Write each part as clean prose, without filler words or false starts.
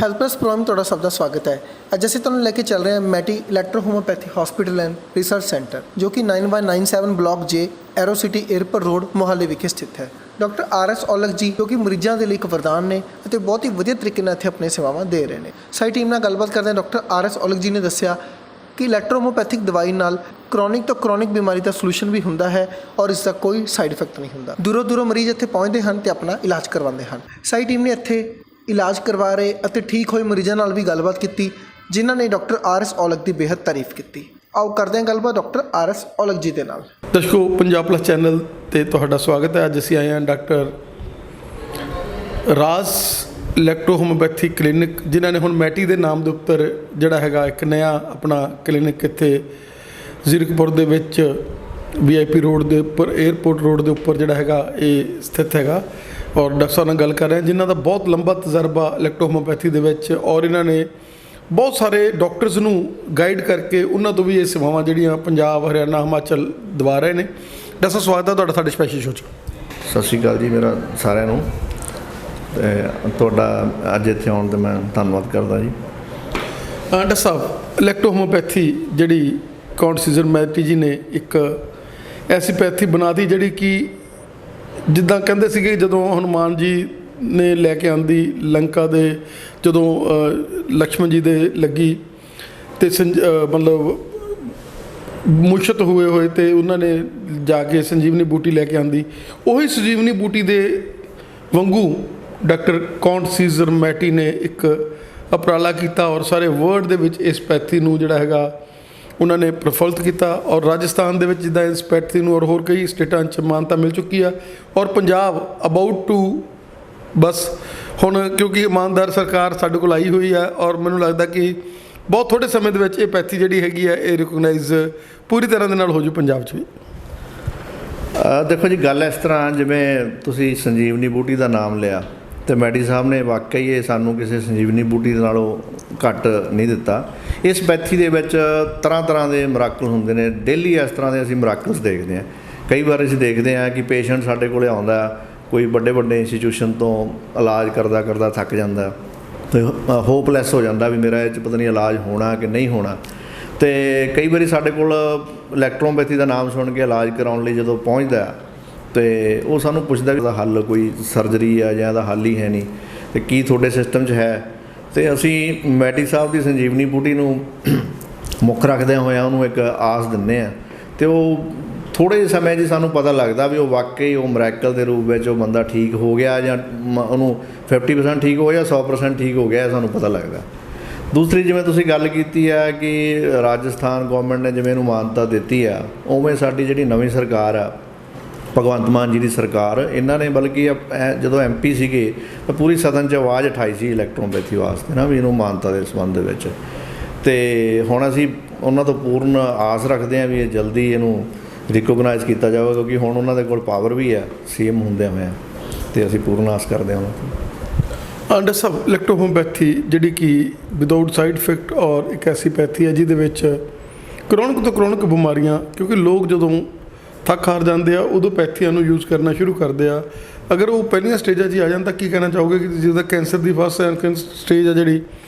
Helpless programme ਤੁਹਾਡਾ ਸਭ ਦਾ ਸਵਾਗਤ ਹੈ। ਅੱਜ ਅਸੀਂ ਤੁਹਾਨੂੰ ਲੈ ਕੇ ਚੱਲ ਰਹੇ ਹਾਂ ਮੈਟੀ electro homeopathy hospital and research centre ਜੋ ਕਿ 9/97 block J aero city airport road Mohali ਵਿਖੇ ਸਥਿਤ ਹੈ। ਡਾਕਟਰ RS ਔਲਖ ਜੀ ਜੋ ਕਿ ਮਰੀਜ਼ਾਂ ਦੇ ਲਈ ਇੱਕ ਵਰਦਾਨ ਨੇ ਅਤੇ ਬਹੁਤ ਹੀ ਵਧੀਆ ਤਰੀਕੇ ਨਾਲ ਇੱਥੇ ਆਪਣੀਆਂ ਸੇਵਾਵਾਂ ਦੇ ਰਹੇ ਨੇ। ਸਾਡੀ ਟੀਮ ਨਾਲ ਗੱਲਬਾਤ ਕਰਦੇ ਹਾਂ। ਡਾਕਟਰ RS ਔਲਖ ਜੀ ਨੇ ਦੱਸਿਆ ਕਿ ਇਲੈਕਟ੍ਰੋ ਹੋਮੋਪੈਥਿਕ ਦਵਾਈ ਨਾਲ ਕ੍ਰੋਨਿਕ ਤੋਂ ਕ੍ਰੋਨਿਕ ਬਿਮਾਰੀ ਦਾ ਸੋਲੂਸ਼ਨ ਵੀ ਹੁੰਦਾ ਹੈ ਔਰ ਇਸ ਦਾ ਕੋਈ ਸਾਈਡ ਇਫੈਕਟ ਨਹੀਂ ਹੁੰਦਾ। ਦੂਰੋਂ ਮਰੀਜ਼ ਇੱਥੇ ਪਹੁੰਚਦੇ ਹਨ ਤੇ ਆਪਣਾ ਇਲਾਜ ਕਰਵਾਉਂਦੇ ਹਨ। ਸਾਡੀ ਟੀਮ ਨੇ ਇੱਥੇ ਇਲਾਜ ਕਰਵਾ ਰਹੇ ਅਤੇ ਠੀਕ ਹੋਏ ਮਰੀਜ਼ਾਂ ਨਾਲ ਵੀ ਗੱਲਬਾਤ ਕੀਤੀ ਜਿਨ੍ਹਾਂ ਨੇ ਡਾਕਟਰ RS ਔਲਖ ਦੀ ਬੇहद ਤਾਰੀਫ ਕੀਤੀ। ਆਓ ਕਰਦੇ ਹਾਂ ਗੱਲਬਾਤ ਡਾਕਟਰ RS ਔਲਖ ਜੀ ਦੇ ਨਾਲ। ਦਰਸ਼ਕੋ, ਪੰਜਾਬ ਪਲੱਸ ਚੈਨਲ ਤੇ ਤੁਹਾਡਾ ਸਵਾਗਤ ਹੈ। ਅੱਜ ਅਸੀਂ ਆਏ ਹਾਂ ਡਾਕਟਰ ਰਾਜ ਇਲੈਕਟ੍ਰੋ ਹੋਮੋਪੈਥੀ ਕਲੀਨਿਕ, ਜਿਨ੍ਹਾਂ ਨੇ ਹੁਣ ਮੈਟੀ ਦੇ ਨਾਮ ਦੇ ਉੱਪਰ ਜਿਹੜਾ ਹੈਗਾ ਇੱਕ ਨਵਾਂ ਆਪਣਾ ਕਲੀਨਿਕ ਇੱਥੇ ਜ਼ੀਰਕਪੁਰ ਦੇ ਵਿੱਚ VIP ਰੋਡ ਦੇ ਉੱਪਰ 에ਅਰਪੋਰਟ ਰੋਡ ਦੇ ਉੱਪਰ ਜਿਹੜਾ ਹੈਗਾ ਇਹ ਸਥਿਤ ਹੈਗਾ। ਔਰ ਡਾਕਟਰ ਸਾਹਿਬ ਨਾਲ ਗੱਲ ਕਰ ਰਹੇ ਹਾਂ ਜਿਨ੍ਹਾਂ ਦਾ ਬਹੁਤ ਲੰਬਾ ਤਜਰਬਾ ਇਲੈਕਟ੍ਰੋ ਹੋਮੋਪੈਥੀ ਦੇ ਵਿੱਚ, ਔਰ ਇਹਨਾਂ ਨੇ ਬਹੁਤ ਸਾਰੇ ਡਾਕਟਰਸ ਨੂੰ ਗਾਈਡ ਕਰਕੇ ਉਹਨਾਂ ਤੋਂ ਵੀ ਇਹ ਸੇਵਾਵਾਂ ਜਿਹੜੀਆਂ ਪੰਜਾਬ, ਹਰਿਆਣਾ, ਹਿਮਾਚਲ ਦਵਾ ਰਹੇ ਨੇ। ਡਾਕਟਰ ਸਾਹਿਬ, ਸਵਾਗਤ ਹੈ ਤੁਹਾਡਾ ਸਾਡੇ ਸਪੈਸ਼ਲ ਸ਼ੋਅ 'ਚ। ਸਤਿ ਸ਼੍ਰੀ ਅਕਾਲ ਜੀ ਮੇਰਾ ਸਾਰਿਆਂ ਨੂੰ, ਤੁਹਾਡਾ ਅੱਜ ਇੱਥੇ ਆਉਣ 'ਤੇ ਮੈਂ ਧੰਨਵਾਦ ਕਰਦਾ ਜੀ। ਡਾਕਟਰ ਸਾਹਿਬ, ਇਲੈਕਟ੍ਰੋ ਹੋਮੋਪੈਥੀ ਜਿਹੜੀ ਕਾਉਂਟ ਸੀਜ਼ਰ ਮੈਟੀ ਜੀ ਨੇ ਇੱਕ ਐਸੀ ਪੈਥੀ ਬਣਾ ਦਿੱਤੀ ਜਿਹੜੀ ਕਿ ਜਿੱਦਾਂ ਕਹਿੰਦੇ ਸੀਗੇ ਜਦੋਂ ਹਨੂੰਮਾਨ ਜੀ ਨੇ ਲੈ ਕੇ ਆਂਦੀ ਲੰਕਾ ਦੇ, ਜਦੋਂ ਲਕਸ਼ਮਣ ਜੀ ਦੇ ਲੱਗੀ ਅਤੇ ਮਤਲਬ ਮੁਸ਼ਤ ਹੋਏ ਅਤੇ ਉਹਨਾਂ ਨੇ ਜਾ ਕੇ ਸੰਜੀਵਨੀ ਬੂਟੀ ਲੈ ਕੇ ਆਂਦੀ, ਉਹੀ ਸੰਜੀਵਨੀ ਬੂਟੀ ਦੇ ਵਾਂਗੂ ਡਾਕਟਰ ਕਾਉਂਟ ਸੀਜ਼ਰ ਮੈਟੀ ਨੇ ਇੱਕ ਉਪਰਾਲਾ ਕੀਤਾ ਔਰ ਸਾਰੇ ਵਰਲਡ ਦੇ ਵਿੱਚ ਇਸ ਪੈਥੀ ਨੂੰ ਜਿਹੜਾ ਹੈਗਾ ਉਹਨਾਂ ਨੇ ਪ੍ਰਫੁੱਲਤ ਕੀਤਾ। ਔਰ ਰਾਜਸਥਾਨ ਦੇ ਵਿੱਚ ਜਿੱਦਾਂ ਇਸ ਪੈਥੀ ਨੂੰ ਔਰ ਹੋਰ ਕਈ ਸਟੇਟਾਂ 'ਚ ਮਾਨਤਾ ਮਿਲ ਚੁੱਕੀ ਆ, ਔਰ ਪੰਜਾਬ ਅਬਾਊਟ ਟੂ ਬਸ ਹੁਣ, ਕਿਉਂਕਿ ਇਮਾਨਦਾਰ ਸਰਕਾਰ ਸਾਡੇ ਕੋਲ ਆਈ ਹੋਈ ਹੈ ਔਰ ਮੈਨੂੰ ਲੱਗਦਾ ਕਿ ਬਹੁਤ ਥੋੜ੍ਹੇ ਸਮੇਂ ਦੇ ਵਿੱਚ ਇਹ ਪੈਥੀ ਜਿਹੜੀ ਹੈਗੀ ਹੈ ਇਹ ਰਿਕੋਗਨਾਈਜ਼ ਪੂਰੀ ਤਰ੍ਹਾਂ ਦੇ ਨਾਲ ਹੋ ਜੂ ਪੰਜਾਬ 'ਚ ਵੀ। ਦੇਖੋ ਜੀ, ਗੱਲ ਇਸ ਤਰ੍ਹਾਂ, ਜਿਵੇਂ ਤੁਸੀਂ ਸੰਜੀਵਨੀ ਬੂਟੀ ਦਾ ਨਾਮ ਲਿਆ ਅਤੇ ਮੈਡੀ ਸਾਹਿਬ ਨੇ ਵਾਕਈ ਇਹ ਸਾਨੂੰ ਕਿਸੇ ਸੰਜੀਵਨੀ ਬੂਟੀ ਦੇ ਨਾਲੋਂ ਘੱਟ ਨਹੀਂ ਦਿੱਤਾ। ਇਸ ਪੈਥੀ ਦੇ ਵਿੱਚ ਤਰ੍ਹਾਂ ਦੇ ਮਿਰਾਕਲ ਹੁੰਦੇ ਨੇ। ਡੇਲੀ ਇਸ ਤਰ੍ਹਾਂ ਦੇ ਅਸੀਂ ਮਿਰਾਕਲਸ ਦੇਖਦੇ ਹਾਂ। ਕਈ ਵਾਰ ਅਸੀਂ ਦੇਖਦੇ ਹਾਂ ਕਿ ਪੇਸ਼ੈਂਟ ਸਾਡੇ ਕੋਲ ਆਉਂਦਾ, ਕੋਈ ਵੱਡੇ ਇੰਸਟੀਟਿਊਸ਼ਨ ਤੋਂ ਇਲਾਜ ਕਰਦਾ ਥੱਕ ਜਾਂਦਾ ਅਤੇ ਹੋਪਲੈਸ ਹੋ ਜਾਂਦਾ ਵੀ ਮੇਰਾ ਇਹ 'ਚ ਪਤਾ ਨਹੀਂ ਇਲਾਜ ਹੋਣਾ ਕਿ ਨਹੀਂ ਹੋਣਾ। ਅਤੇ ਕਈ ਵਾਰੀ ਸਾਡੇ ਕੋਲ ਇਲੈਕਟ੍ਰੋਪੈਥੀ ਦਾ ਨਾਮ ਸੁਣ ਕੇ ਇਲਾਜ ਕਰਾਉਣ ਲਈ ਜਦੋਂ ਪਹੁੰਚਦਾ ਅਤੇ ਉਹ ਸਾਨੂੰ ਪੁੱਛਦਾ ਵੀ ਇਹਦਾ ਹੱਲ ਕੋਈ ਸਰਜਰੀ ਆ ਜਾਂ ਇਹਦਾ ਹੱਲ ਹੀ ਹੈ ਨਹੀਂ ਅਤੇ ਕੀ ਤੁਹਾਡੇ ਸਿਸਟਮ 'ਚ ਹੈ। ਅਤੇ ਅਸੀਂ ਮੈਟੀ ਸਾਹਿਬ ਦੀ ਸੰਜੀਵਨੀ ਬੂਟੀ ਨੂੰ ਮੁੱਖ ਰੱਖਦਿਆਂ ਹੋਇਆਂ ਉਹਨੂੰ ਇੱਕ ਆਸ ਦਿੰਦੇ ਹਾਂ ਅਤੇ ਉਹ ਥੋੜ੍ਹੇ ਜਿਹੇ ਸਮੇਂ 'ਚ ਸਾਨੂੰ ਪਤਾ ਲੱਗਦਾ ਵੀ ਉਹ ਵਾਕਈ ਉਹ ਮੈਰੇਕਲ ਦੇ ਰੂਪ ਵਿੱਚ ਉਹ ਬੰਦਾ ਠੀਕ ਹੋ ਗਿਆ ਜਾਂ ਉਹਨੂੰ 50% ਠੀਕ ਹੋ ਗਿਆ, 100% ਠੀਕ ਹੋ ਗਿਆ, ਸਾਨੂੰ ਪਤਾ ਲੱਗਦਾ। ਦੂਸਰੀ, ਜਿਵੇਂ ਤੁਸੀਂ ਗੱਲ ਕੀਤੀ ਆ ਕਿ ਰਾਜਸਥਾਨ ਗੌਰਮੈਂਟ ਨੇ ਜਿਵੇਂ ਇਹਨੂੰ ਮਾਨਤਾ ਦਿੱਤੀ ਆ, ਉਵੇਂ ਸਾਡੀ ਜਿਹੜੀ ਨਵੀਂ ਸਰਕਾਰ ਆ, ਭਗਵੰਤ ਮਾਨ ਜੀ ਦੀ ਸਰਕਾਰ, ਇਹਨਾਂ ਨੇ ਬਲਕਿ ਜਦੋਂ MP ਸੀਗੇ ਤਾਂ ਪੂਰੀ ਸਦਨ 'ਚ ਆਵਾਜ਼ ਉਠਾਈ ਸੀ ਇਲੈਕਟ੍ਰੋਪੈਥੀ ਵਾਸਤੇ ਨਾ, ਵੀ ਇਹਨੂੰ ਮਾਨਤਾ ਦੇ ਸੰਬੰਧ ਦੇ ਵਿੱਚ। ਅਤੇ ਹੁਣ ਅਸੀਂ ਉਹਨਾਂ ਤੋਂ ਪੂਰਨ ਆਸ ਰੱਖਦੇ ਹਾਂ ਵੀ ਇਹ ਜਲਦੀ ਇਹਨੂੰ ਰਿਕੋਗਨਾਈਜ਼ ਕੀਤਾ ਜਾਵੇਗਾ, ਕਿਉਂਕਿ ਹੁਣ ਉਹਨਾਂ ਦੇ ਕੋਲ ਪਾਵਰ ਵੀ ਹੈ CM ਹੁੰਦਿਆਂ ਹੋਇਆਂ, ਅਤੇ ਅਸੀਂ ਪੂਰਨ ਆਸ ਕਰਦੇ ਹਾਂ ਉਹਨਾਂ ਤੋਂ। ਡਾਕਟਰ ਸਾਹਿਬ, ਇਲੈਕਟ੍ਰੋ ਹੋਮੋਪੈਥੀ ਜਿਹੜੀ ਕਿ ਵਿਦਆਊਟ ਸਾਈਡ ਇਫੈਕਟ ਔਰ ਇੱਕ ਐਸੀ ਪੈਥੀ ਹੈ ਜਿਹਦੇ ਵਿੱਚ ਕ੍ਰੋਨਿਕ ਤੋਂ ਕ੍ਰੋਨਿਕ ਬਿਮਾਰੀਆਂ, ਕਿਉਂਕਿ ਲੋਕ ਜਦੋਂ ਥੱਕ ਹਾਰ ਜਾਂਦੇ ਆ ਉਦੋਂ ਪੈਥੀਆਂ ਨੂੰ ਯੂਜ਼ ਕਰਨਾ ਸ਼ੁਰੂ ਕਰਦੇ ਆ। ਅਗਰ ਉਹ ਪਹਿਲੀਆਂ ਸਟੇਜਾਂ 'ਚ ਹੀ ਆ ਜਾਣ ਤਾਂ ਕੀ ਕਹਿਣਾ ਚਾਹੋਗੇ ਕਿ ਜਿਹਦਾ ਕੈਂਸਰ ਦੀ ਫਸਟ ਸਟੇਜ ਆ ਜਿਹੜੀ,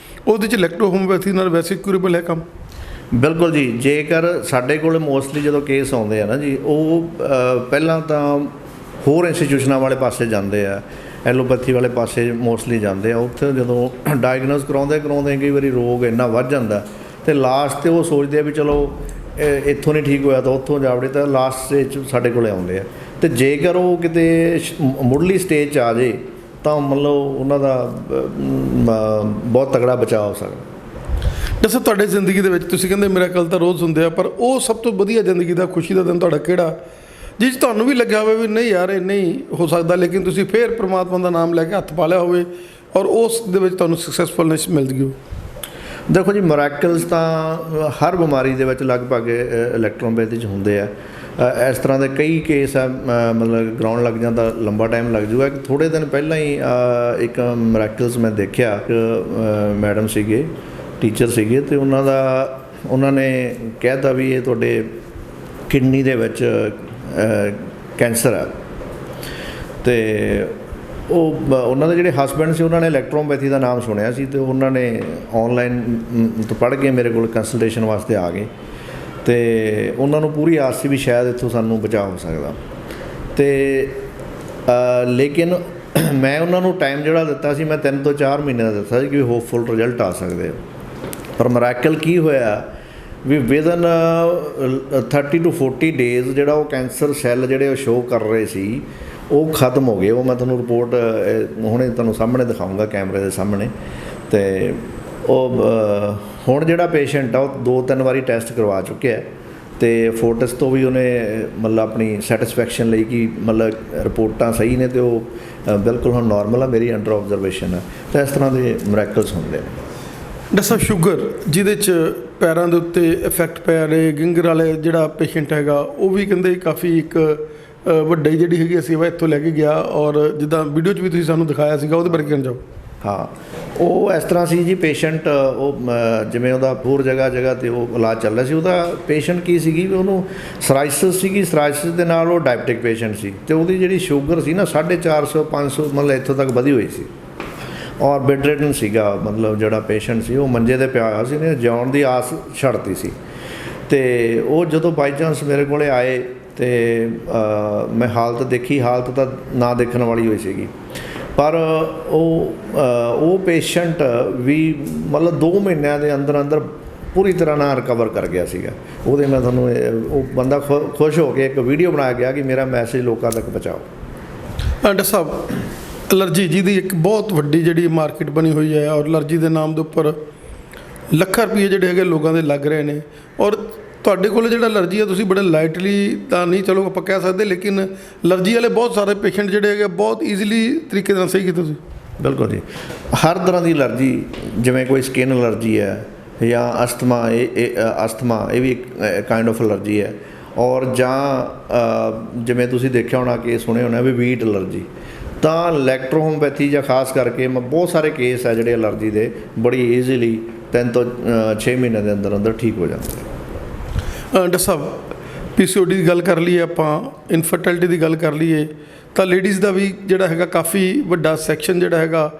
ਉਹਦੇ 'ਚ ਇਲੈਕਟ੍ਰੋ ਹੋਮੋਪੈਥੀ ਨਾਲ ਵੈਸੇ ਕਿਊਰੇਬਲ ਹੈ ਕੰਮ? ਬਿਲਕੁਲ ਜੀ। ਜੇਕਰ ਸਾਡੇ ਕੋਲ ਮੋਸਟਲੀ ਜਦੋਂ ਕੇਸ ਆਉਂਦੇ ਆ ਨਾ ਜੀ, ਉਹ ਪਹਿਲਾਂ ਤਾਂ ਹੋਰ ਇੰਸਟੀਟਿਊਸ਼ਨਾਂ ਵਾਲੇ ਪਾਸੇ ਜਾਂਦੇ ਆ, ਐਲੋਪੈਥੀ ਵਾਲੇ ਪਾਸੇ ਮੋਸਟਲੀ ਜਾਂਦੇ ਆ। ਉੱਥੇ ਜਦੋਂ ਡਾਇਗਨੋਸ ਕਰਾਉਂਦੇ ਕਈ ਵਾਰੀ ਰੋਗ ਇੰਨਾ ਵੱਧ ਜਾਂਦਾ ਅਤੇ ਲਾਸਟ 'ਤੇ ਉਹ ਸੋਚਦੇ ਆ ਵੀ ਚਲੋ ਇੱਥੋਂ ਨਹੀਂ ਠੀਕ ਹੋਇਆ ਤਾਂ ਉੱਥੋਂ ਜਾਵੜੇ, ਤਾਂ ਲਾਸਟ ਸਟੇਜ 'ਚ ਸਾਡੇ ਕੋਲ ਆਉਂਦੇ ਆ। ਅਤੇ ਜੇਕਰ ਉਹ ਕਿਤੇ ਮੁੱਢਲੀ ਸਟੇਜ 'ਚ ਆ ਜਾਏ ਤਾਂ ਮਤਲਬ ਉਹਨਾਂ ਦਾ ਬਹੁਤ ਤਗੜਾ ਬਚਾਅ ਹੋ ਸਕਦਾ। ਦੱਸੋ, ਤੁਹਾਡੀ ਜ਼ਿੰਦਗੀ ਦੇ ਵਿੱਚ ਤੁਸੀਂ ਕਹਿੰਦੇ ਮਿਰੇਕਲ ਤਾਂ ਰੋਜ਼ ਹੁੰਦੇ ਆ, ਪਰ ਉਹ ਸਭ ਤੋਂ ਵਧੀਆ ਜ਼ਿੰਦਗੀ ਦਾ ਖੁਸ਼ੀ ਦਾ ਦਿਨ ਤੁਹਾਡਾ ਕਿਹੜਾ, ਜਿਸ 'ਚ ਤੁਹਾਨੂੰ ਵੀ ਲੱਗਿਆ ਹੋਵੇ ਵੀ ਨਹੀਂ ਯਾਰ ਇਹ ਨਹੀਂ ਹੋ ਸਕਦਾ, ਲੇਕਿਨ ਤੁਸੀਂ ਫਿਰ ਪ੍ਰਮਾਤਮਾ ਦਾ ਨਾਮ ਲੈ ਕੇ ਹੱਥ ਪਾ ਲਿਆ ਹੋਵੇ ਔਰ ਉਸ ਦੇ ਵਿੱਚ ਤੁਹਾਨੂੰ ਸਕਸੈਸਫੁਲਨੈਸ ਮਿਲ ਗਈ ਹੋ? ਦੇਖੋ ਜੀ, ਮਿਰਾਕਲਸ ਤਾਂ ਹਰ ਬਿਮਾਰੀ ਦੇ ਵਿੱਚ ਲਗਭਗ ਇਲੈਕਟ੍ਰੋਪੈਥੀ 'ਚ ਹੁੰਦੇ ਆ। ਇਸ ਤਰ੍ਹਾਂ ਦੇ ਕਈ ਕੇਸ ਆ, ਮਤਲਬ ਗਰਾਊਂਡ ਲੱਗ ਜਾਂਦਾ, ਲੰਬਾ ਟਾਈਮ ਲੱਗ ਜੂਗਾ। ਥੋੜ੍ਹੇ ਦਿਨ ਪਹਿਲਾਂ ਹੀ ਇੱਕ ਮਿਰਾਕਲਸ ਮੈਂ ਦੇਖਿਆ, ਮੈਡਮ ਸੀਗੇ, ਟੀਚਰ ਸੀਗੇ, ਅਤੇ ਉਹਨਾਂ ਨੇ ਕਹਿ ਦਿੱਤਾ ਵੀ ਇਹ ਤੁਹਾਡੇ ਕਿਡਨੀ ਦੇ ਵਿੱਚ ਕੈਂਸਰ ਆ। ਅਤੇ ਉਹਨਾਂ ਦੇ ਜਿਹੜੇ ਹਸਬੈਂਡ ਸੀ ਉਹਨਾਂ ਨੇ ਇਲੈਕਟ੍ਰੋਪੈਥੀ ਦਾ ਨਾਮ ਸੁਣਿਆ ਸੀ, ਅਤੇ ਉਹਨਾਂ ਨੇ ਆਨਲਾਈਨ ਤੋਂ ਪੜ੍ਹ ਕੇ ਮੇਰੇ ਕੋਲ ਕੰਸਲਟੇਸ਼ਨ ਵਾਸਤੇ ਆ ਗਏ, ਅਤੇ ਉਹਨਾਂ ਨੂੰ ਪੂਰੀ ਆਸ ਸੀ ਵੀ ਸ਼ਾਇਦ ਇੱਥੋਂ ਸਾਨੂੰ ਬਚਾਅ ਹੋ ਸਕਦਾ। ਅਤੇ ਲੇਕਿਨ ਮੈਂ ਉਹਨਾਂ ਨੂੰ ਟਾਈਮ ਜਿਹੜਾ ਦਿੱਤਾ ਸੀ, ਮੈਂ 3 ਤੋਂ 4 ਮਹੀਨੇ ਦਾ ਦਿੱਤਾ ਸੀ ਕਿ ਹੋਪਫੁਲ ਰਿਜ਼ਲਟ ਆ ਸਕਦੇ ਆ। ਪਰ ਮੈਰਾਕਲ ਕੀ ਹੋਇਆ ਵੀ ਵਿਦਨ 30 to 40 ਡੇਜ਼ ਜਿਹੜਾ ਉਹ ਕੈਂਸਰ ਸੈੱਲ ਜਿਹੜੇ ਉਹ ਸ਼ੋਅ ਕਰ ਰਹੇ ਸੀ ਉਹ ਖਤਮ ਹੋ ਗਏ। ਉਹ ਮੈਂ ਤੁਹਾਨੂੰ ਰਿਪੋਰਟ ਹੁਣੇ ਤੁਹਾਨੂੰ ਸਾਹਮਣੇ ਦਿਖਾਊਂਗਾ ਕੈਮਰੇ ਦੇ ਸਾਹਮਣੇ। ਅਤੇ ਉਹ ਹੁਣ ਜਿਹੜਾ ਪੇਸ਼ੈਂਟ ਆ ਉਹ 2-3 ਵਾਰੀ ਟੈਸਟ ਕਰਵਾ ਚੁੱਕਿਆ, ਅਤੇ ਫੋਰਟਿਸ ਤੋਂ ਵੀ ਉਹਨੇ ਮਤਲਬ ਆਪਣੀ ਸੈਟਿਸਫੈਕਸ਼ਨ ਲਈ ਕਿ ਮਤਲਬ ਰਿਪੋਰਟਾਂ ਸਹੀ ਨੇ ਅਤੇ ਉਹ ਬਿਲਕੁਲ ਹੁਣ ਨੋਰਮਲ ਆ, ਮੇਰੀ ਅੰਡਰ ਆਬਜ਼ਰਵੇਸ਼ਨ ਆ। ਤਾਂ ਇਸ ਤਰ੍ਹਾਂ ਦੇ ਮੈਰਾਕਲਸ ਹੁੰਦੇ ਨੇ। ਡਾਕਟਰ ਸਾਹਿਬ, ਸ਼ੂਗਰ ਜਿਹਦੇ 'ਚ ਪੈਰਾਂ ਦੇ ਉੱਤੇ ਇਫੈਕਟ ਪੈ ਰਹੇ, ਗਿੰਗਰ ਵਾਲੇ ਜਿਹੜਾ ਪੇਸ਼ੈਂਟ ਹੈਗਾ ਉਹ ਵੀ ਕਹਿੰਦੇ ਕਾਫੀ ਇੱਕ ਵੱਡੀ ਜਿਹੜੀ ਹੈਗੀ ਸੇਵਾ ਇੱਥੋਂ ਲੈ ਕੇ ਗਿਆ, ਔਰ ਜਿੱਦਾਂ ਵੀਡੀਓ 'ਚ ਵੀ ਤੁਸੀਂ ਸਾਨੂੰ ਦਿਖਾਇਆ ਸੀਗਾ ਉਹਦੇ ਬਾਰੇ ਕਹਿਣਾ ਚਾਹੋ। ਹਾਂ, ਉਹ ਇਸ ਤਰ੍ਹਾਂ ਸੀ ਜੀ ਪੇਸ਼ੈਂਟ, ਉਹ ਜਿਵੇਂ ਉਹਦਾ ਹੋਰ ਜਗ੍ਹਾ 'ਤੇ ਉਹ ਇਲਾਜ ਚੱਲ ਰਿਹਾ ਸੀ। ਉਹਦਾ ਪੇਸ਼ੈਂਟ ਕੀ ਸੀਗੀ ਵੀ ਉਹਨੂੰ ਸਰਾਈਸਿਸ ਸੀਗੀ, ਸਰਾਈਸਿਸ ਦੇ ਨਾਲ ਉਹ ਡਾਇਬਟਿਕ ਪੇਸ਼ੈਂਟ ਸੀ, ਅਤੇ ਉਹਦੀ ਜਿਹੜੀ ਸ਼ੂਗਰ ਸੀ ਨਾ 450-500 ਮਤਲਬ ਇੱਥੋਂ ਤੱਕ ਵਧੀ ਹੋਈ ਸੀ, ਔਰ ਬੈੱਡ ਰਿਡਨ ਸੀਗਾ। ਮਤਲਬ ਜਿਹੜਾ ਪੇਸ਼ੈਂਟ ਸੀ ਉਹ ਮੰਜੇ 'ਤੇ ਪਿਆ ਹੋਇਆ ਸੀ, ਨੇ ਜਿਉਣ ਦੀ ਆਸ ਛੱਡਤੀ ਸੀ। ਅਤੇ ਉਹ ਜਦੋਂ ਬਾਈ ਚਾਂਸ ਮੇਰੇ ਕੋਲ ਆਏ ਅਤੇ ਮੈਂ ਹਾਲਤ ਦੇਖੀ, ਹਾਲਤ ਤਾਂ ਨਾ ਦੇਖਣ ਵਾਲੀ ਹੋਈ ਸੀਗੀ। ਪਰ ਉਹ ਪੇਸ਼ੈਂਟ ਵੀ ਮਤਲਬ 2 ਮਹੀਨਿਆਂ ਦੇ ਅੰਦਰ ਪੂਰੀ ਤਰ੍ਹਾਂ ਨਾਲ ਰਿਕਵਰ ਕਰ ਗਿਆ ਸੀਗਾ। ਉਹਦੇ ਮੈਂ ਤੁਹਾਨੂੰ ਉਹ ਬੰਦਾ ਖੁਸ਼ ਹੋ ਕੇ ਇੱਕ ਵੀਡੀਓ ਬਣਾ ਗਿਆ ਕਿ ਮੇਰਾ ਮੈਸੇਜ ਲੋਕਾਂ ਤੱਕ ਪਹੁੰਚਾਓ। ਡਾਕਟਰ ਸਾਹਿਬ, ਐਲਰਜੀ ਜਿਹਦੀ ਇੱਕ ਬਹੁਤ ਵੱਡੀ ਜਿਹੜੀ ਮਾਰਕੀਟ ਬਣੀ ਹੋਈ ਹੈ, ਔਰ ਐਲਰਜੀ ਦੇ ਨਾਮ ਦੇ ਉੱਪਰ ਲੱਖਾਂ ਰੁਪਏ ਜਿਹੜੇ ਹੈਗੇ ਲੋਕਾਂ ਦੇ ਲੱਗ ਰਹੇ ਨੇ, ਔਰ ਤੁਹਾਡੇ ਕੋਲ ਜਿਹੜਾ ਐਲਰਜੀ ਹੈ ਤੁਸੀਂ ਬੜੇ ਲਾਈਟਲੀ ਤਾਂ ਨਹੀਂ ਚਲੋ ਆਪਾਂ ਕਹਿ ਸਕਦੇ, ਲੇਕਿਨ ਐਲਰਜੀ ਵਾਲੇ ਬਹੁਤ ਸਾਰੇ ਪੇਸ਼ੈਂਟ ਜਿਹੜੇ ਹੈਗੇ ਬਹੁਤ ਈਜ਼ੀਲੀ ਤਰੀਕੇ ਨਾਲ ਸਹੀ ਕੀਤੇ ਤੁਸੀਂ। ਬਿਲਕੁਲ ਜੀ, ਹਰ ਤਰ੍ਹਾਂ ਦੀ ਐਲਰਜੀ, ਜਿਵੇਂ ਕੋਈ ਸਕਿਨ ਐਲਰਜੀ ਹੈ ਜਾਂ ਅਸਥਮਾ, ਅਸਥਮਾ ਇਹ ਵੀ ਇੱਕ ਕਾਈਂਡ ਆਫ ਐਲਰਜੀ ਹੈ, ਔਰ ਜਾਂ ਜਿਵੇਂ ਤੁਸੀਂ ਦੇਖਿਆ ਹੋਣਾ ਕਿ ਸੁਣਿਆ ਹੋਣਾ ਵੀ ਵੀਟ ਐਲਰਜੀ, ਤਾਂ ਇਲੈਕਟ੍ਰੋਹੋਮਪੈਥੀ ਜਾਂ ਖਾਸ ਕਰਕੇ ਬਹੁਤ ਸਾਰੇ ਕੇਸ ਹੈ ਜਿਹੜੇ ਐਲਰਜੀ ਦੇ ਬੜੀ ਈਜ਼ੀਲੀ 3 ਤੋਂ 6 ਮਹੀਨੇ ਦੇ ਅੰਦਰ ਠੀਕ ਹੋ ਜਾਂਦੇ ਨੇ। ਡਾਕਟਰ ਸਾਹਿਬ, PCOD ਦੀ ਗੱਲ ਕਰ ਲਈਏ, ਆਪਾਂ ਇਨਫਰਟਿਲਿਟੀ ਦੀ ਗੱਲ ਕਰ ਲਈਏ, ਤਾਂ ਲੇਡੀਜ਼ ਦਾ ਵੀ ਜਿਹੜਾ ਹੈਗਾ ਕਾਫੀ ਵੱਡਾ ਸੈਕਸ਼ਨ ਜਿਹੜਾ ਹੈਗਾ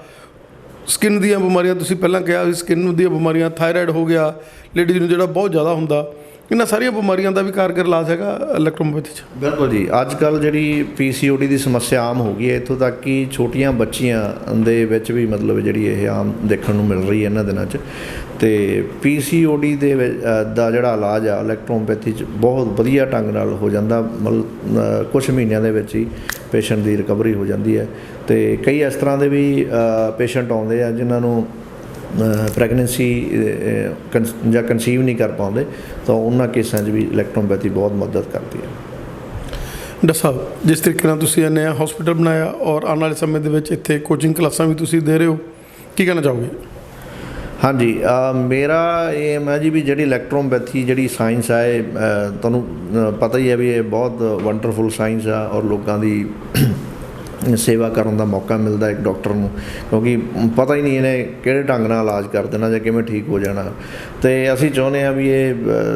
ਸਕਿਨ ਦੀਆਂ ਬਿਮਾਰੀਆਂ, ਤੁਸੀਂ ਪਹਿਲਾਂ ਕਿਹਾ ਵੀ ਸਕਿਨ ਦੀਆਂ ਬਿਮਾਰੀਆਂ, ਥਾਇਰਾਇਡ ਹੋ ਗਿਆ ਲੇਡੀਜ਼ ਨੂੰ ਜਿਹੜਾ ਬਹੁਤ ਜ਼ਿਆਦਾ ਹੁੰਦਾ, ਇਹਨਾਂ ਸਾਰੀਆਂ ਬਿਮਾਰੀਆਂ ਦਾ ਵੀ ਕਾਰਗਰ ਇਲਾਜ ਹੈਗਾ ਇਲੈਕਟ੍ਰੋਪੈਥੀ 'ਚ। ਬਿਲਕੁਲ ਜੀ, ਅੱਜ ਕੱਲ੍ਹ ਜਿਹੜੀ PCOD ਦੀ ਸਮੱਸਿਆ ਆਮ ਹੋ ਗਈ ਹੈ, ਇੱਥੋਂ ਤੱਕ ਕਿ ਛੋਟੀਆਂ ਬੱਚੀਆਂ ਦੇ ਵਿੱਚ ਵੀ ਮਤਲਬ ਜਿਹੜੀ ਇਹ ਆਮ ਦੇਖਣ ਨੂੰ ਮਿਲ ਰਹੀ ਹੈ ਇਹਨਾਂ ਦਿਨਾਂ 'ਚ। ਅਤੇ PCOD ਦੇ ਦਾ ਜਿਹੜਾ ਇਲਾਜ ਆ ਇਲੈਕਟ੍ਰੋਪੈਥੀ 'ਚ ਬਹੁਤ ਵਧੀਆ ਢੰਗ ਨਾਲ ਹੋ ਜਾਂਦਾ, ਮਤਲਬ ਕੁਛ ਮਹੀਨਿਆਂ ਦੇ ਵਿੱਚ ਹੀ ਪੇਸ਼ੈਂਟ ਦੀ ਰਿਕਵਰੀ ਹੋ ਜਾਂਦੀ ਹੈ। ਅਤੇ ਕਈ ਇਸ ਤਰ੍ਹਾਂ ਦੇ ਵੀ ਪੇਸ਼ੈਂਟ ਆਉਂਦੇ ਆ ਜਿਨ੍ਹਾਂ ਨੂੰ ਪ੍ਰੈਗਨੈਂਸੀ ਜਾਂ ਕਨਸੀਵ ਨਹੀਂ ਕਰ ਪਾਉਂਦੇ, ਤਾਂ ਉਹਨਾਂ ਕੇਸਾਂ 'ਚ ਵੀ ਇਲੈਕਟ੍ਰੋਪੈਥੀ ਬਹੁਤ ਮਦਦ ਕਰਦੀ ਹੈ। ਡਾਕਟਰ ਸਾਹਿਬ, ਜਿਸ ਤਰੀਕੇ ਨਾਲ ਤੁਸੀਂ ਇਹ ਨਵਾਂ ਹਸਪੀਟਲ ਬਣਾਇਆ ਔਰ ਆਉਣ ਵਾਲੇ ਸਮੇਂ ਦੇ ਵਿੱਚ ਇੱਥੇ ਕੋਚਿੰਗ ਕਲਾਸਾਂ ਵੀ ਤੁਸੀਂ ਦੇ ਰਹੇ ਹੋ, ਕੀ ਕਹਿਣਾ ਚਾਹੋਗੇ? ਹਾਂਜੀ, ਮੇਰਾ ਏਮ ਹੈ ਜੀ ਵੀ ਜਿਹੜੀ ਇਲੈਕਟ੍ਰੋਪੈਥੀ ਜਿਹੜੀ ਸਾਇੰਸ ਹੈ, ਇਹ ਤੁਹਾਨੂੰ ਪਤਾ ਹੀ ਹੈ ਵੀ ਇਹ ਬਹੁਤ ਵੰਡਰਫੁਲ ਸਾਇੰਸ ਆ, ਔਰ ਲੋਕਾਂ ਦੀ ਸੇਵਾ ਕਰਨ ਦਾ ਮੌਕਾ ਮਿਲਦਾ ਇੱਕ ਡਾਕਟਰ ਨੂੰ, ਕਿਉਂਕਿ ਪਤਾ ਹੀ ਨਹੀਂ ਇਹਨੇ ਕਿਹੜੇ ਢੰਗ ਨਾਲ ਇਲਾਜ ਕਰ ਦੇਣਾ ਜਾਂ ਕਿਵੇਂ ਠੀਕ ਹੋ ਜਾਣਾ। ਅਤੇ ਅਸੀਂ ਚਾਹੁੰਦੇ ਹਾਂ ਵੀ ਇਹ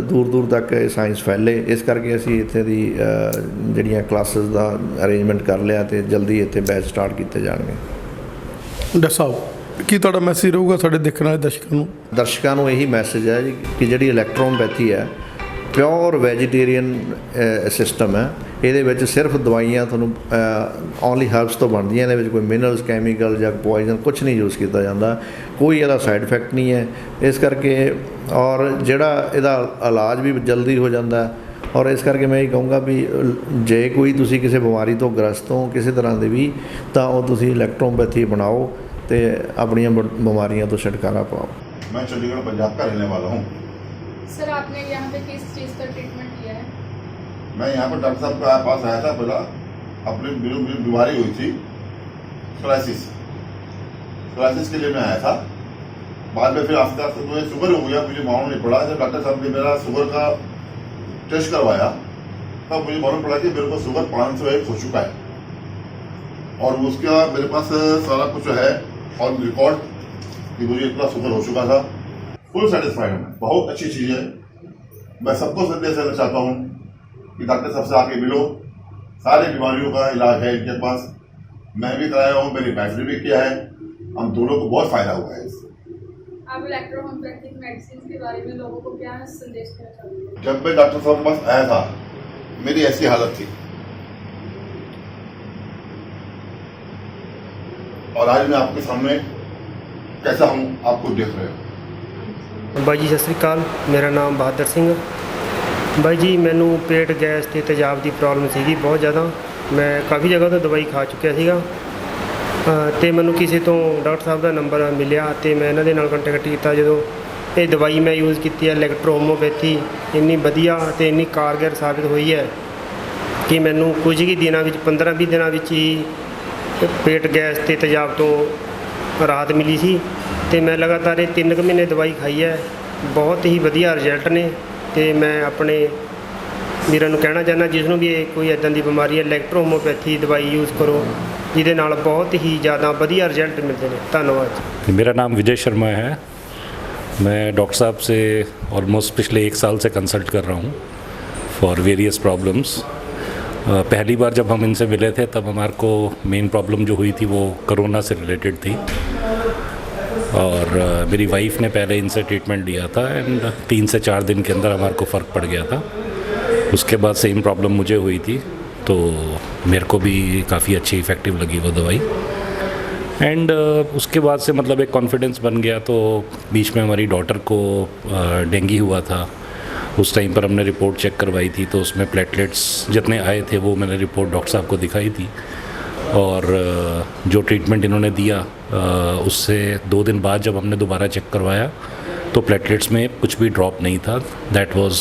ਦੂਰ ਦੂਰ ਤੱਕ ਇਹ ਸਾਇੰਸ ਫੈਲੇ, ਇਸ ਕਰਕੇ ਅਸੀਂ ਇੱਥੇ ਦੀ ਜਿਹੜੀਆਂ ਕਲਾਸਿਸ ਦਾ ਅਰੇਂਜਮੈਂਟ ਕਰ ਲਿਆ ਅਤੇ ਜਲਦੀ ਇੱਥੇ ਬੈਚ ਸਟਾਰਟ ਕੀਤੇ ਜਾਣਗੇ। ਡਾਕਟਰ ਸਾਹਿਬ, ਕੀ ਤੁਹਾਡਾ ਮੈਸੇਜ ਰਹੂਗਾ ਸਾਡੇ ਦੇਖਣ ਵਾਲੇ ਦਰਸ਼ਕਾਂ ਨੂੰ? ਇਹੀ ਮੈਸੇਜ ਹੈ ਜੀ ਕਿ ਜਿਹੜੀ ਇਲੈਕਟ੍ਰੋਪੈਥੀ ਹੈ ਪਿਓਰ ਵੈਜੀਟੇਰੀਅਨ ਸਿਸਟਮ ਹੈ। ਇਹਦੇ ਵਿੱਚ ਸਿਰਫ ਦਵਾਈਆਂ ਤੁਹਾਨੂੰ ਓਨਲੀ ਹਰਬਸ ਤੋਂ ਬਣਦੀਆਂ, ਇਹਦੇ ਵਿੱਚ ਕੋਈ ਮਿਨਰਲਸ, ਕੈਮੀਕਲ ਜਾਂ ਪੋਇਜ਼ਨ ਕੁਛ ਨਹੀਂ ਯੂਜ਼ ਕੀਤਾ ਜਾਂਦਾ, ਕੋਈ ਇਹਦਾ ਸਾਈਡ ਇਫੈਕਟ ਨਹੀਂ ਹੈ। ਇਸ ਕਰਕੇ ਔਰ ਜਿਹੜਾ ਇਹਦਾ ਇਲਾਜ ਵੀ ਜਲਦੀ ਹੋ ਜਾਂਦਾ, ਔਰ ਇਸ ਕਰਕੇ ਮੈਂ ਇਹ ਕਹੂੰਗਾ ਵੀ ਜੇ ਕੋਈ ਤੁਸੀਂ ਕਿਸੇ ਬਿਮਾਰੀ ਤੋਂ ਗ੍ਰਸਤ ਹੋ ਕਿਸੇ ਤਰ੍ਹਾਂ ਦੇ ਵੀ, ਤਾਂ ਉਹ ਤੁਸੀਂ ਇਲੈਕਟ੍ਰੋਪੈਥੀ ਬਣਾਓ ਅਤੇ ਆਪਣੀਆਂ ਬਿਮਾਰੀਆਂ ਤੋਂ ਛੁਟਕਾਰਾ ਪਾਓ। मैं चंडीगढ़ पंजाब का रहने वाला हूँ। सर, आपने यहाँ पे किस चीज़ का ट्रीटमेंट लिया है? मैं यहाँ पर डॉक्टर साहब के पास आया था, पहला अपनी बीमारी हुई थी सोराइसिस के लिए मैं आया था। बाद में फिर आस्ते आस्ते मुझे शुगर हो गया, मुझे मालूम नहीं पड़ा। जब डॉक्टर साहब ने मेरा शुगर का टेस्ट करवाया तब मुझे मालूम पड़ा कि मेरे को शुगर 501 हो चुका है, और उसका मेरे पास सारा कुछ है ऑन रिकॉर्ड कि मुझे इतना शुगर हो चुका था। फुल सेटिस्फाइड हूँ, बहुत अच्छी चीज़ है। मैं सबको संदेश देना चाहता हूँ कि डॉक्टर साहब से आके मिलो, सारी बीमारियों का इलाज है इनके पास, मैं भी कराया हूँ, मेरी वाइफ ने भी किया है, हम दोनों को बहुत फायदा हुआ है इससे। आप इलेक्ट्रोहोम्योपैथिक मेडिसिन के बारे में लोगों को क्या संदेश देना चाहते हैं? जब मैं डॉक्टर साहब के पास आया था मेरी ऐसी हालत थी और आज मैं आपके सामने कैसा हूँ आपको देख रहे हो। ਬਾਈ ਜੀ ਸਤਿ ਸ੍ਰੀ ਅਕਾਲ, ਮੇਰਾ ਨਾਮ ਬਹਾਦਰ ਸਿੰਘ। ਬਾਈ ਜੀ ਮੈਨੂੰ ਪੇਟ ਗੈਸ ਤੇ ਤੇਜ਼ਾਬ ਦੀ ਪ੍ਰੋਬਲਮ ਸੀਗੀ ਬਹੁਤ ਜ਼ਿਆਦਾ। ਮੈਂ ਕਾਫੀ ਜਗ੍ਹਾ ਤੋਂ ਦਵਾਈ ਖਾ ਚੁੱਕਿਆ ਸੀਗਾ ਤੇ ਮੈਨੂੰ ਕਿਸੇ ਤੋਂ ਡਾਕਟਰ ਸਾਹਿਬ ਦਾ ਨੰਬਰ ਮਿਲਿਆ ਤੇ ਮੈਂ ਇਹਨਾਂ ਦੇ ਨਾਲ ਕੰਟੈਕਟ ਕੀਤਾ। ਜਦੋਂ ਇਹ ਦਵਾਈ ਮੈਂ ਯੂਜ਼ ਕੀਤੀ ਹੈ ਇਲੈਕਟ੍ਰੋਹੋਮੋਪੈਥੀ, ਇੰਨੀ ਵਧੀਆ ਤੇ ਇੰਨੀ ਕਾਰਗਰ ਸਾਬਿਤ ਹੋਈ ਹੈ ਕਿ ਮੈਨੂੰ ਕੁਝ ਹੀ ਦਿਨਾਂ ਵਿੱਚ 15-20 ਦਿਨਾਂ ਵਿੱਚ ਹੀ ਪੇਟ ਗੈਸ ਤੇ ਤੇਜ਼ਾਬ ਤੋਂ ਰਾਹਤ ਮਿਲੀ ਸੀ ਤੇ ਮੈਂ ਲਗਾਤਾਰ ਇਹ 3 ਮਹੀਨੇ ਦਵਾਈ ਖਾਈ ਹੈ। ਬਹੁਤ ਹੀ ਵਧੀਆ ਰਿਜ਼ਲਟ ਨੇ ਤੇ ਮੈਂ ਆਪਣੇ ਵੀਰਾਂ ਨੂੰ ਕਹਿਣਾ ਚਾਹੁੰਦਾ ਜਿਸ ਨੂੰ ਵੀ ਇਹ ਕੋਈ ਇੱਦਾਂ ਦੀ ਬਿਮਾਰੀ ਹੈ ਇਲੈਕਟ੍ਰੋਹੋਮੋਪੈਥੀ ਦਵਾਈ ਯੂਜ਼ ਕਰੋ, ਜਿਹਦੇ ਨਾਲ ਬਹੁਤ ਹੀ ਜ਼ਿਆਦਾ ਵਧੀਆ ਰਿਜ਼ਲਟ ਮਿਲਦੇ ਨੇ। ਧੰਨਵਾਦ। मेरा नाम विजय शर्मा है। मैं डॉक्टर साहब से ऑलमोस्ट पिछले 1 साल से कंसल्ट कर रहा हूँ फॉर वेरियस प्रॉब्लम्स। पहली बार जब हम इनसे मिले थे तब हमारे को मेन प्रॉब्लम जो हुई थी वो कोरोना से रिलेटेड थी और मेरी वाइफ ने पहले इनसे ट्रीटमेंट लिया था एंड 3 से 4 दिन के अंदर हमारे को फ़र्क पड़ गया था। उसके बाद सेम प्रॉब्लम मुझे हुई थी तो मेरे को भी काफ़ी अच्छी इफ़ेक्टिव लगी वो दवाई एंड उसके बाद से मतलब एक कॉन्फिडेंस बन गया। तो बीच में हमारी डॉटर को डेंगू हुआ था, उस टाइम पर हमने रिपोर्ट चेक करवाई थी तो उसमें प्लेटलेट्स जितने आए थे वो मैंने रिपोर्ट डॉक्टर साहब को दिखाई थी और जो ट्रीटमेंट इन्होंने दिया उससे 2 दिन बाद जब हमने दोबारा चेक करवाया तो प्लेटलेट्स में कुछ भी ड्रॉप नहीं था। That was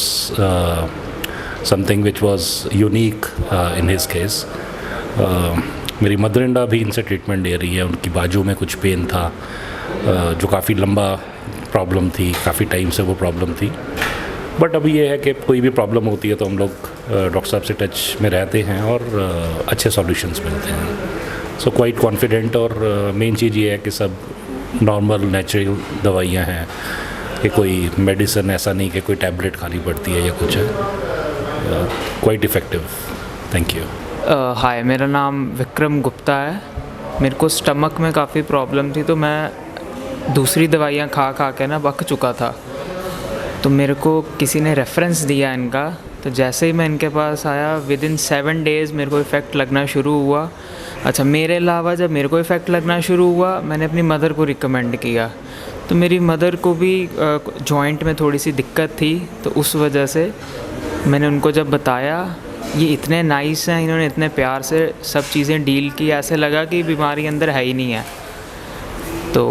something which was unique in his case. मेरी मदर इन लॉ भी इनसे ट्रीटमेंट दे रही है। उनकी बाजू में कुछ पेन था जो काफ़ी लंबा प्रॉब्लम थी, काफ़ी टाइम से वो प्रॉब्लम थी। बट अभी ये है कि कोई भी प्रॉब्लम होती है तो हम लोग डॉक्टर साहब से टच में रहते हैं और अच्छे सॉल्यूशंस मिलते हैं। सो क्वाइट कॉन्फिडेंट और मेन चीज़ ये है कि सब नॉर्मल नेचुरल दवाइयाँ हैं कि कोई मेडिसिन ऐसा नहीं कि कोई टैबलेट खानी पड़ती है या कुछ है। Quite effective. Thank you. Hi, मेरा नाम विक्रम गुप्ता है। मेरे को स्टमक में काफ़ी प्रॉब्लम थी तो मैं दूसरी दवाइयाँ खा खा के ना पक चुका था। तो मेरे को किसी ने रेफरेंस दिया इनका, तो जैसे ही मैं इनके पास आया विदिन 7 डेज़ मेरे को इफ़ेक्ट लगना शुरू हुआ। अच्छा, मेरे अलावा जब मेरे को इफ़ेक्ट लगना शुरू हुआ मैंने अपनी मदर को रिकमेंड किया। तो मेरी मदर को भी जॉइंट में थोड़ी सी दिक्कत थी तो उस वजह से मैंने उनको जब बताया, ये इतने नाइस हैं, इन्होंने इतने प्यार से सब चीज़ें डील की, ऐसे लगा कि बीमारी अंदर है ही नहीं है। तो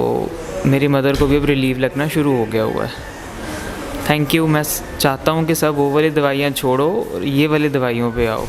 मेरी मदर को भी अब रिलीफ लगना शुरू हो गया हुआ है। Thank you. मैं चाहता हूँ कि सब वो वाली दवाइयाँ छोड़ो और ये वाली दवाइयों पे आओ।